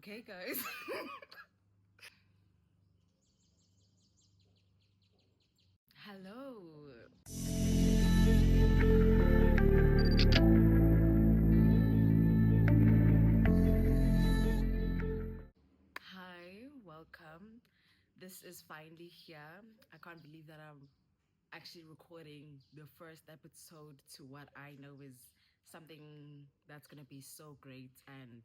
Okay, guys. Hello. Hi, welcome. This is finally here. I can't believe that I'm actually recording the first episode to what I know is something that's going to be so great and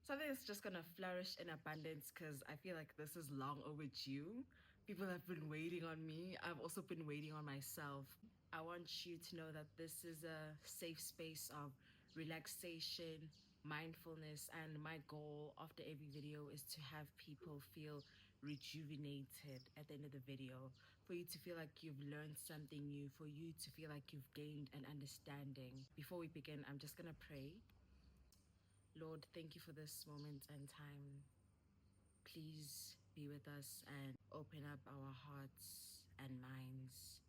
something that's just going to flourish in abundance because I feel like this is long overdue. People have been waiting on me. I've also been waiting on myself. I want you to know that this is a safe space of relaxation, mindfulness, and my goal after every video is to have people feel rejuvenated at the end of the video, for you to feel like you've learned something new, for you to feel like you've gained an understanding. Before we begin, I'm just gonna pray. Lord, thank you for this moment and time. Please be with us and open up our hearts and minds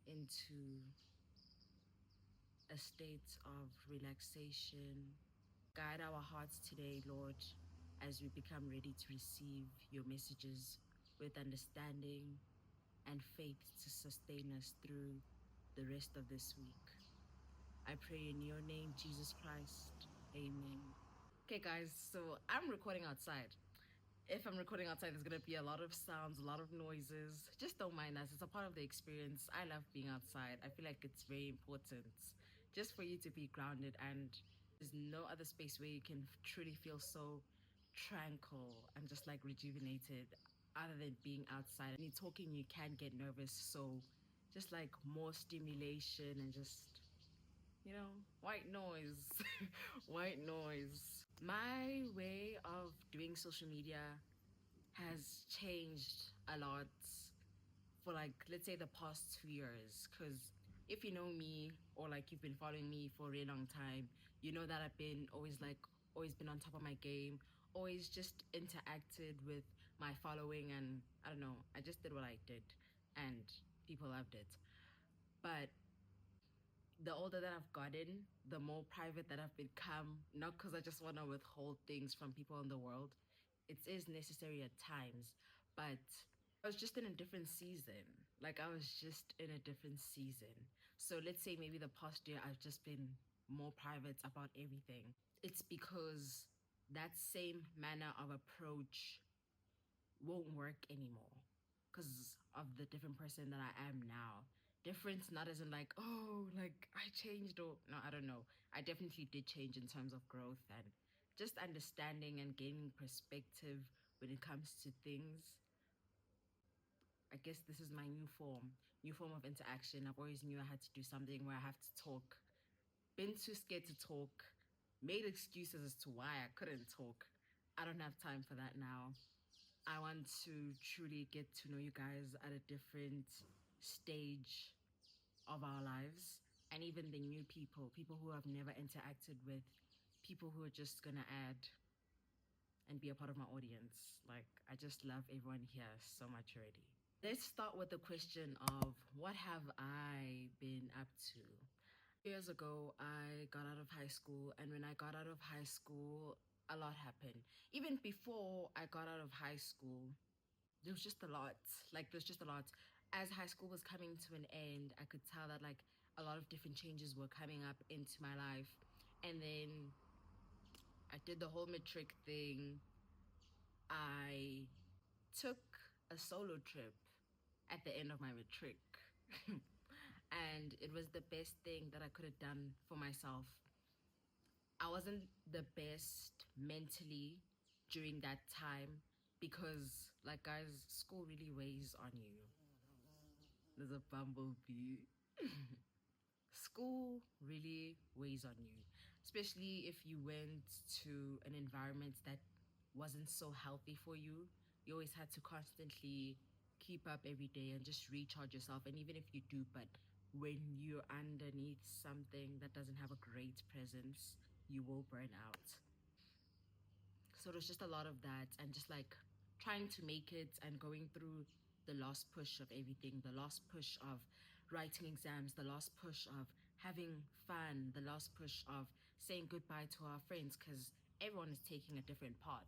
into a state of relaxation. Guide our hearts today, Lord, as we become ready to receive your messages with understanding and faith to sustain us through the rest of this week. I pray in your name, Jesus Christ. Amen. Okay, guys, so I'm recording outside. If I'm recording outside, there's gonna be a lot of sounds, a lot of noises. Just don't mind us. It's a part of the experience. I love being outside. I feel like it's very important just for you to be grounded, and there's no other space where you can truly feel so tranquil and just like rejuvenated other than being outside. When you're talking, you can get nervous, so just like more stimulation and just white noise. White noise. My way of doing social media has changed a lot for like, let's say, the past 2 years. Because if you know me or like you've been following me for a really long time, you know that I've been always been on top of my game, always just interacted with my following, and I don't know, I just did what I did and people loved it. But the older that I've gotten, the more private that I've become, not because I just want to withhold things from people in the world. It is necessary at times, but I was just in a different season. Like, I was just in a different season. So let's say maybe the past year I've just been more private about everything. It's because that same manner of approach won't work anymore because of the different person that I am now. Difference not as in like, oh, like I changed, or no, I don't know. I definitely did change in terms of growth and just understanding and gaining perspective when it comes to things. I guess this is my new form of interaction. I've always knew I had to do something where I have to talk. Been too scared to talk. Made excuses as to why I couldn't talk. I don't have time for that now. I want to truly get to know you guys at a different stage of our lives, and even the new people who have never interacted with, people who are just gonna add and be a part of my audience. Like, I just love everyone here so much already. Let's start with the question of what have I been up to? Years ago, I got out of high school, and when I got out of high school, a lot happened. Even before I got out of high school, there was just a lot. Like, there's just a lot. As high school was coming to an end, I could tell that like a lot of different changes were coming up into my life. And then I did the whole matric thing. I took a solo trip at the end of my matric. And it was the best thing that I could have done for myself. I wasn't the best mentally during that time because, like, guys, school really weighs on you. There's a bumblebee. School really weighs on you, especially if you went to an environment that wasn't so healthy for you. You always had to constantly keep up every day and just recharge yourself. And even if you do, but when you're underneath something that doesn't have a great presence, you will burn out. So there's just a lot of that, and just like trying to make it and going through the last push of everything, the last push of writing exams, the last push of having fun, the last push of saying goodbye to our friends because everyone is taking a different path.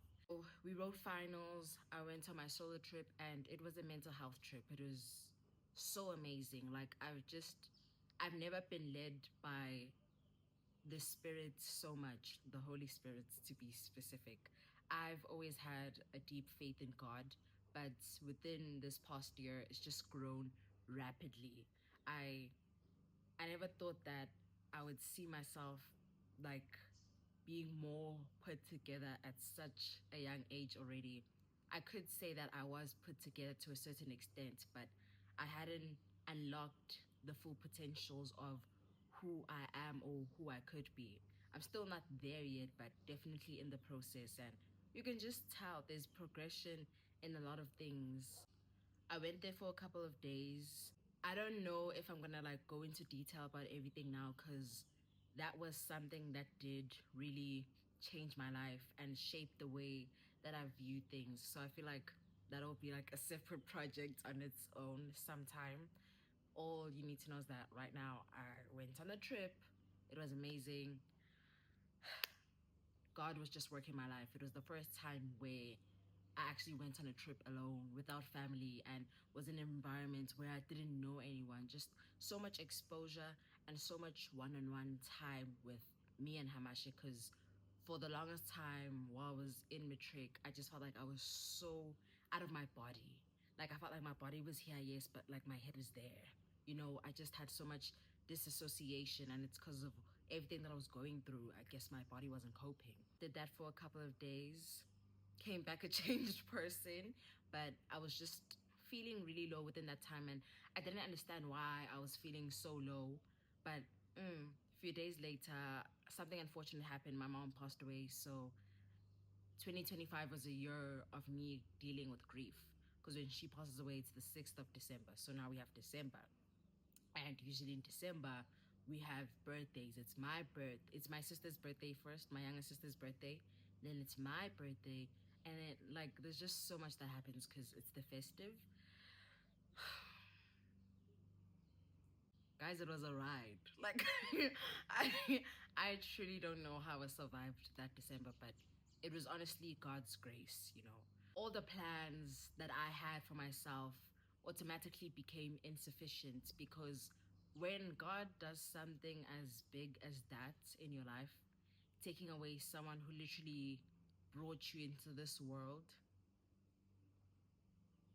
We wrote finals. I went on my solo trip, and it was a mental health trip. It was so amazing. Like I've never been led by the Spirit so much, the Holy Spirit to be specific. I've always had a deep faith in God, but within this past year, it's just grown rapidly. I I never thought that I would see myself like being more put together at such a young age already. I could say that I was put together to a certain extent, but I hadn't unlocked the full potentials of who I am or who I could be. I'm still not there yet, but definitely in the process. And you can just tell there's progression in a lot of things. I went there for a couple of days. I don't know if I'm gonna like go into detail about everything now because that was something that did really change my life and shape the way that I view things. So I feel like that'll be like a separate project on its own sometime. All you need to know is that right now I went on a trip. It was amazing. God was just working my life. It was the first time where I actually went on a trip alone without family and was in an environment where I didn't know anyone. Just so much exposure and so much one on one time with me and Hamashe because for the longest time while I was in matric, I just felt like I was so out of my body. Like I felt like my body was here, yes, but like my head is there. You know, I just had so much disassociation and it's because of everything that I was going through. I guess my body wasn't coping. Did that for a couple of days, came back a changed person, but I was just feeling really low within that time and I didn't understand why I was feeling so low. But a few days later, something unfortunate happened. My mom passed away. So 2025 was a year of me dealing with grief because when she passes away, it's the 6th of December. So now we have December. And usually in December, we have birthdays. It's my sister's birthday first, my younger sister's birthday. Then it's my birthday. And it, like, there's just so much that happens because it's the festive. Guys, it was a ride. Like, I, I truly don't know how I survived that December, but it was honestly God's grace, you know. All the plans that I had for myself automatically became insufficient because when God does something as big as that in your life, taking away someone who literally brought you into this world,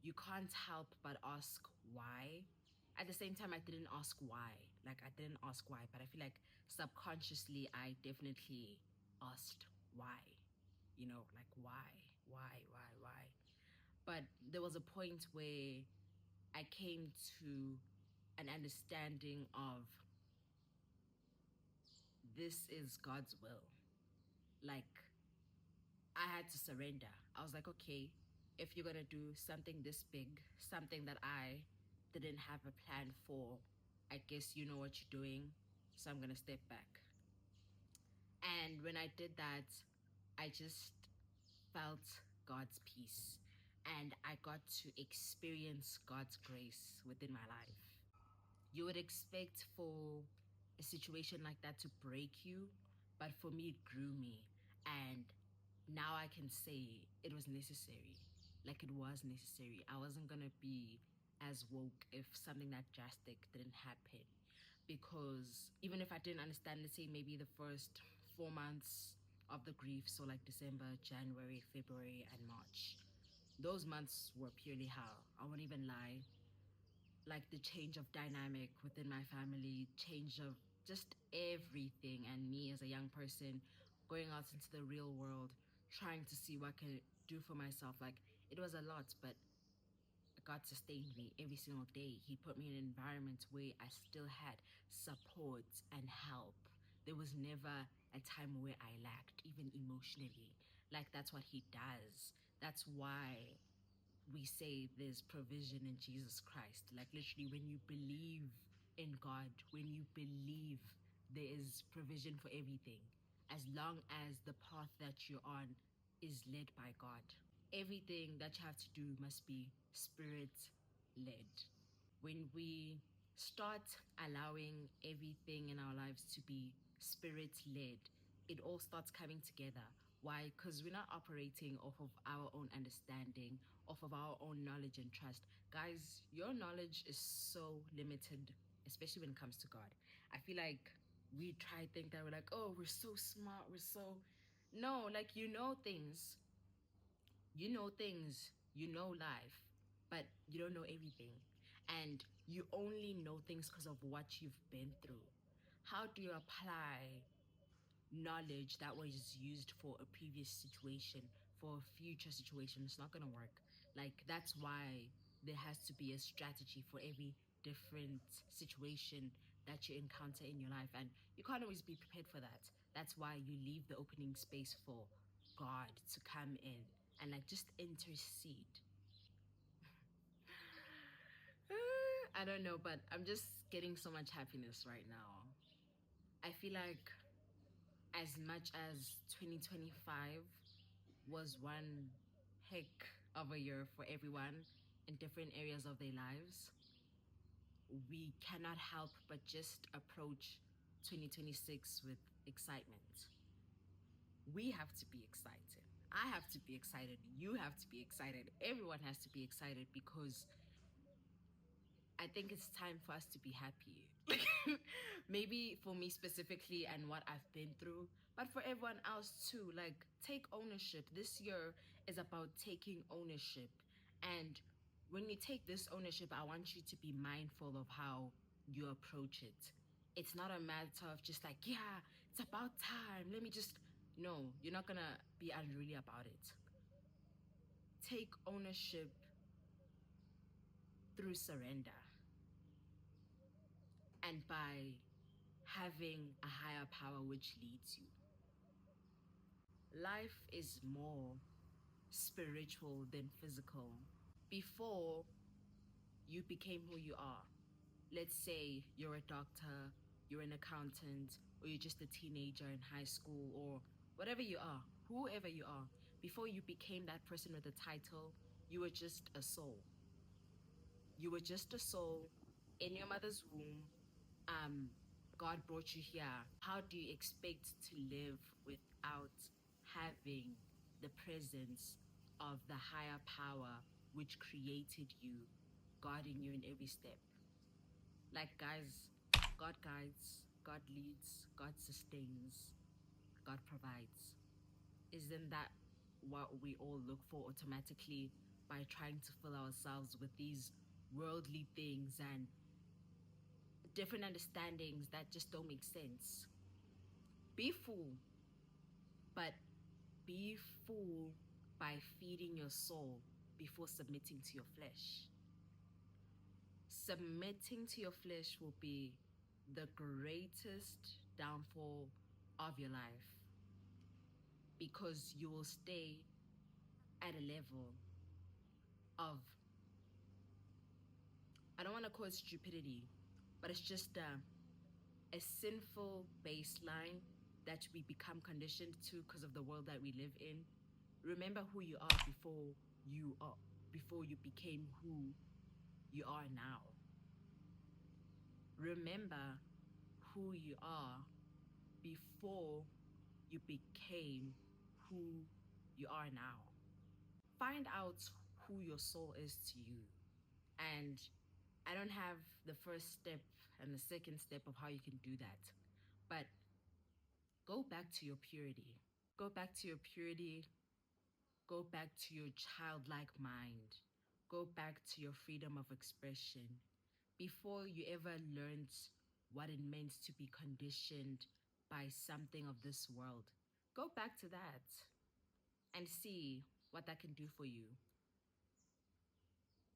you can't help but ask why. At the same time, I didn't ask why. Like, I didn't ask why, but I feel like subconsciously, I definitely asked why. You know, like, why? But there was a point where I came to an understanding of this is God's will. Like, I had to surrender. I was like, okay, if you're gonna do something this big, something that I didn't have a plan for, I guess you know what you're doing. So I'm gonna step back. And when I did that, I just felt God's peace and I got to experience God's grace within my life. You would expect for a situation like that to break you, but for me, it grew me. And now I can say it was necessary. Like it was necessary. I wasn't gonna be as woke if something that drastic didn't happen. Because even if I didn't understand, let's say maybe the first 4 months of the grief, so like December, January, February, and March, those months were purely hell. I won't even lie, like the change of dynamic within my family, change of just everything, and me as a young person going out into the real world, trying to see what I can do for myself. Like it was a lot, but God sustained me every single day. He put me in an environment where I still had support and help. There was never a time where I lacked, even emotionally. Like that's what He does. That's why we say there's provision in Jesus Christ. Like literally, when you believe in God, when you believe there is provision for everything, as long as the path that you're on is led by God. Everything that you have to do must be spirit led. When we start allowing everything in our lives to be spirit led, it all starts coming together. Why? Because we're not operating off of our own understanding, off of our own knowledge and trust. Guys, your knowledge is so limited, especially when it comes to God. I feel like we try to think that we're like, oh, we're so smart, we're so. No, like you know life, but you don't know everything. And you only know things because of what you've been through. How do you apply knowledge that was used for a previous situation for a future situation? It's not going to work. Like, that's why there has to be a strategy for every different situation that you encounter in your life, and you can't always be prepared for that. That's why you leave the opening space for God to come in and like just intercede. I don't know, but I'm just getting so much happiness right now. I feel like as much as 2025 was one heck of a year for everyone in different areas of their lives, we cannot help but just approach 2026 with excitement. We have to be excited. I have to be excited. You have to be excited. Everyone has to be excited because I think it's time for us to be happy. Maybe for me specifically and what I've been through, but for everyone else too. Like, take ownership. This year is about taking ownership. And when you take this ownership, I want you to be mindful of how you approach it. It's not a matter of just like, yeah, it's about time. Let me just. No, you're not gonna be unruly about it. Take ownership through surrender and by having a higher power which leads you. Life is more spiritual than physical. Before you became who you are, let's say you're a doctor, you're an accountant, or you're just a teenager in high school, or whatever you are, whoever you are, before you became that person with a title, you were just a soul. You were just a soul in your mother's womb. um, God brought you here. How do you expect to live without having the presence of the higher power which created you, guarding you in every step? Like, guys, God guides, God leads, God sustains, God provides. Isn't that what we all look for automatically by trying to fill ourselves with these worldly things and different understandings that just don't make sense? Be full, but be full by feeding your soul before submitting to your flesh. Submitting to your flesh will be the greatest downfall of your life because you will stay at a level of, I don't want to call it stupidity, but it's just a sinful baseline that we become conditioned to because of the world that we live in. Remember who you are before you became who you are now. Remember who you are before you became who you are now. Find out who your soul is to you. And I don't have the first step and the second step of how you can do that. But go back to your purity. Go back to your purity. Go back to your childlike mind. Go back to your freedom of expression. Before you ever learned what it meant to be conditioned by something of this world, go back to that and see what that can do for you.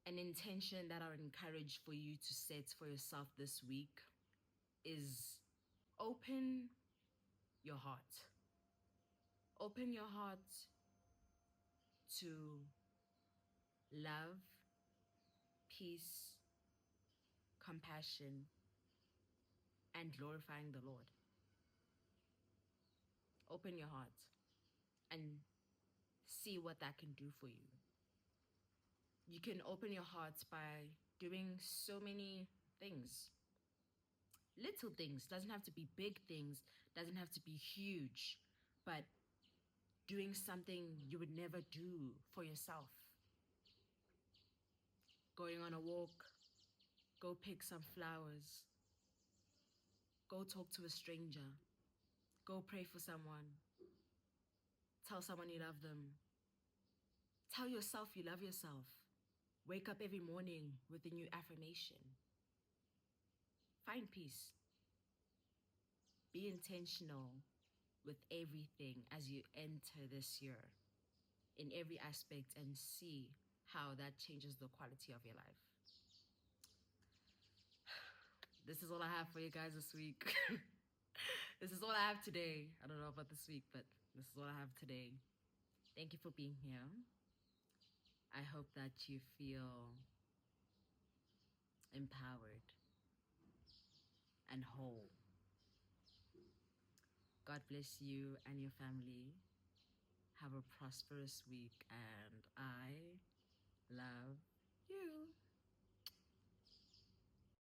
An intention that I would encourage for you to set for yourself this week is open your heart. Open your heart to love, peace, compassion, and glorifying the Lord. Open your heart and see what that can do for you. You can open your heart by doing so many things. Little things, doesn't have to be big things, Doesn't have to be huge, but doing something you would never do for yourself. Going on a walk, go pick some flowers, go talk to a stranger, go pray for someone, tell someone you love them, tell yourself you love yourself. Wake up every morning with a new affirmation. Find peace. Be intentional with everything as you enter this year in every aspect and see how that changes the quality of your life. This is all I have for you guys this week. This is all I have today. I don't know about this week, but this is all I have today. Thank you for being here. I hope that you feel empowered and whole. God bless you and your family. Have a prosperous week, and I